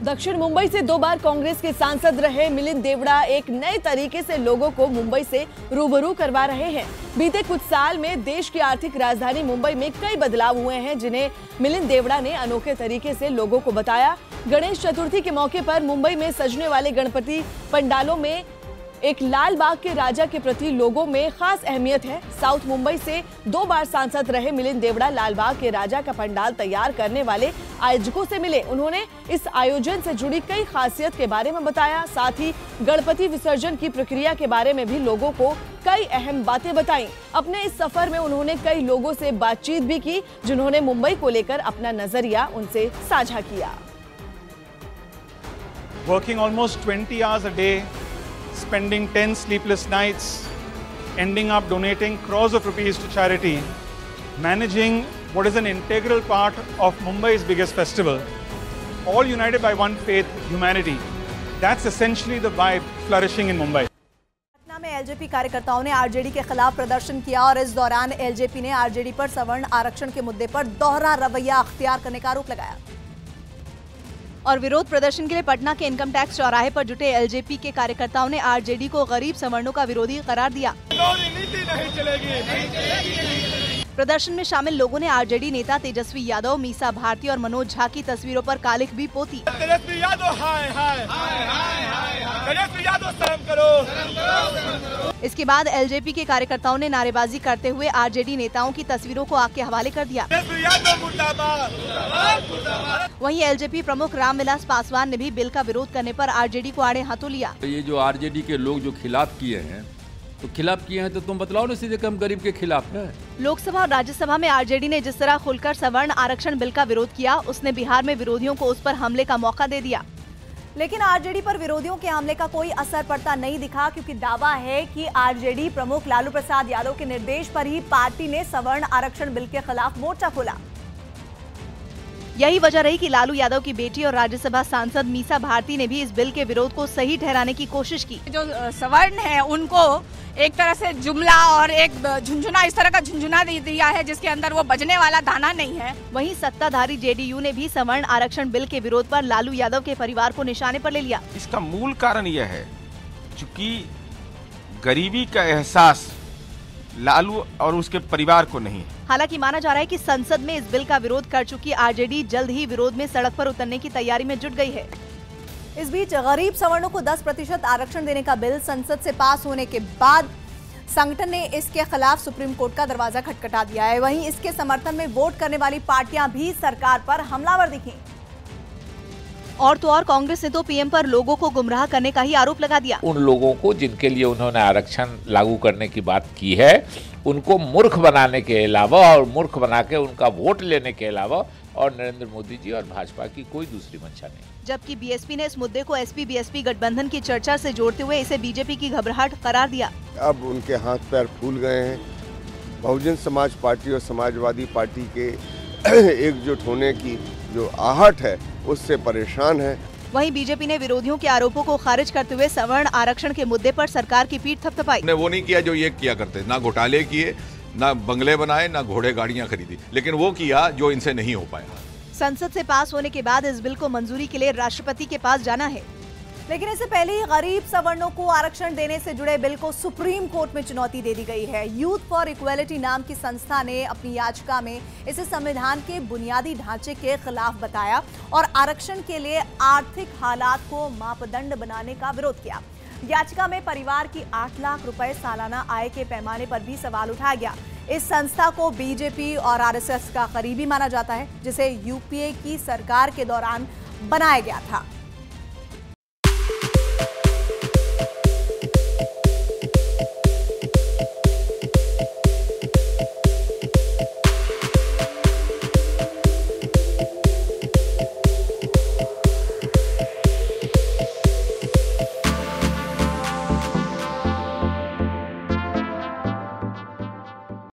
दक्षिण मुंबई से 2 बार कांग्रेस के सांसद रहे मिलिंद देवड़ा एक नए तरीके से लोगों को मुंबई से रूबरू करवा रहे हैं। बीते कुछ साल में देश की आर्थिक राजधानी मुंबई में कई बदलाव हुए हैं, जिन्हें मिलिंद देवड़ा ने अनोखे तरीके से लोगों को बताया। गणेश चतुर्थी के मौके पर मुंबई में सजने वाले गणपति पंडालों में एक लाल बाग के राजा के प्रति लोगों में खास अहमियत है। साउथ मुंबई से 2 बार सांसद रहे मिलिंद देवड़ा लाल बाग के राजा का पंडाल तैयार करने वाले आयोजकों से मिले। उन्होंने इस आयोजन से जुड़ी कई खासियत के बारे में बताया। साथ ही गणपति विसर्जन की प्रक्रिया के बारे में भी लोगों को कई अहम बातें बताई। अपने इस सफर में उन्होंने कई लोगों से बातचीत भी की, जिन्होंने मुंबई को लेकर अपना नजरिया उनसे साझा किया। Working almost 20 hours a day, spending 10 sleepless nights, ending up donating crores of rupees to charity, managing what is an integral part of Mumbai's biggest festival, all united by one faith, humanity. That's essentially the vibe flourishing in Mumbai. Patna में LJP कार्यकर्ताओं ने RJD के खिलाफ प्रदर्शन किया और इस दौरान एलजेपी ने आरजेडी पर सवर्ण आरक्षण के मुद्दे पर दोहरा रवैया अख्तियार करने का आरोप लगाया। और विरोध प्रदर्शन के लिए पटना के इनकम टैक्स चौराहे पर जुटे एलजेपी के कार्यकर्ताओं ने आरजेडी को गरीब सवर्णों का विरोधी करार दिया। प्रदर्शन में शामिल लोगों ने आरजेडी नेता तेजस्वी यादव, मीसा भारती और मनोज झा की तस्वीरों पर कालिख भी पोती। तेजस्वी यादव हाय हाय तेजस्वी यादव शर्म करो। इसके बाद एलजेपी के कार्यकर्ताओं ने नारेबाजी करते हुए आरजेडी नेताओं की तस्वीरों को आग के हवाले कर दिया। वहीं एलजेपी प्रमुख रामविलास पासवान ने भी बिल का विरोध करने पर आरजेडी को आड़े हाथों लिया। ये जो आरजेडी के लोग जो खिलाफ किए हैं तो तुम बतलाओ ना, सीधे कम गरीब के खिलाफ है। लोकसभा और राज्यसभा में आरजेडी ने जिस तरह खुलकर सवर्ण आरक्षण बिल का विरोध किया, उसने बिहार में विरोधियों को उस पर हमले का मौका दे दिया। लेकिन आरजेडी पर विरोधियों के हमले का कोई असर पड़ता नहीं दिखा, क्योंकि दावा है कि आरजेडी प्रमुख लालू प्रसाद यादव के निर्देश पर ही पार्टी ने सवर्ण आरक्षण बिल के खिलाफ मोर्चा खोला। यही वजह रही कि लालू यादव की बेटी और राज्यसभा सांसद मीसा भारती ने भी इस बिल के विरोध को सही ठहराने की कोशिश की। जो सवर्ण है उनको एक तरह से जुमला और एक झुंझुना, इस तरह का झुंझुना दे दिया है जिसके अंदर वो बजने वाला दाना नहीं है। वहीं सत्ताधारी जेडीयू ने भी सवर्ण आरक्षण बिल के विरोध पर लालू यादव के परिवार को निशाने पर ले लिया। इसका मूल कारण यह है चूंकि गरीबी का एहसास लालू और उसके परिवार को नहीं है। हालांकि माना जा रहा है कि संसद में इस बिल का विरोध कर चुकी आरजेडी जल्द ही विरोध में सड़क पर उतरने की तैयारी में जुट गई है। इस बीच गरीब सवर्णों को 10% आरक्षण देने का बिल संसद से पास होने के बाद संगठन ने इसके खिलाफ सुप्रीम कोर्ट का दरवाजा खटखटा दिया है। वहीं इसके समर्थन में वोट करने वाली पार्टियां भी सरकार पर हमलावर दिखी। और तो और कांग्रेस ने तो पीएम पर लोगों को गुमराह करने का ही आरोप लगा दिया। उन लोगों को जिनके लिए उन्होंने आरक्षण लागू करने की बात की है, उनको मूर्ख बनाने के अलावा और मूर्ख बना के उनका वोट लेने के अलावा और नरेंद्र मोदी जी और भाजपा की कोई दूसरी मंशा नहीं। जबकि बीएसपी ने इस मुद्दे को एसपी बीएसपी गठबंधन की चर्चा से जोड़ते हुए इसे बीजेपी की घबराहट करार दिया। अब उनके हाथ पैर फूल गए हैं। बहुजन समाज पार्टी और समाजवादी पार्टी के एकजुट होने की जो आहट है उससे परेशान है। वहीं बीजेपी ने विरोधियों के आरोपों को खारिज करते हुए सवर्ण आरक्षण के मुद्दे पर सरकार की पीठ थपथपाई। ने वो नहीं किया जो ये किया करते, ना घोटाले किए, ना बंगले बनाए, ना घोड़े गाड़ियां खरीदी, लेकिन वो किया जो इनसे नहीं हो पाया। संसद से पास होने के बाद इस बिल को मंजूरी के लिए राष्ट्रपति के पास जाना है। लेकिन इससे पहले ही गरीब सवर्णों को आरक्षण देने से जुड़े बिल को सुप्रीम कोर्ट में चुनौती दे दी गई है। यूथ फॉर इक्वालिटी नाम की संस्था ने अपनी याचिका में इसे संविधान के बुनियादी ढांचे के खिलाफ बताया और आरक्षण के लिए आर्थिक हालात को मापदंड बनाने का विरोध किया। याचिका में परिवार की 8 लाख रुपए सालाना आय के पैमाने पर भी सवाल उठाया गया। इस संस्था को बीजेपी और आरएसएस का करीबी माना जाता है, जिसे यूपीए की सरकार के दौरान बनाया गया था।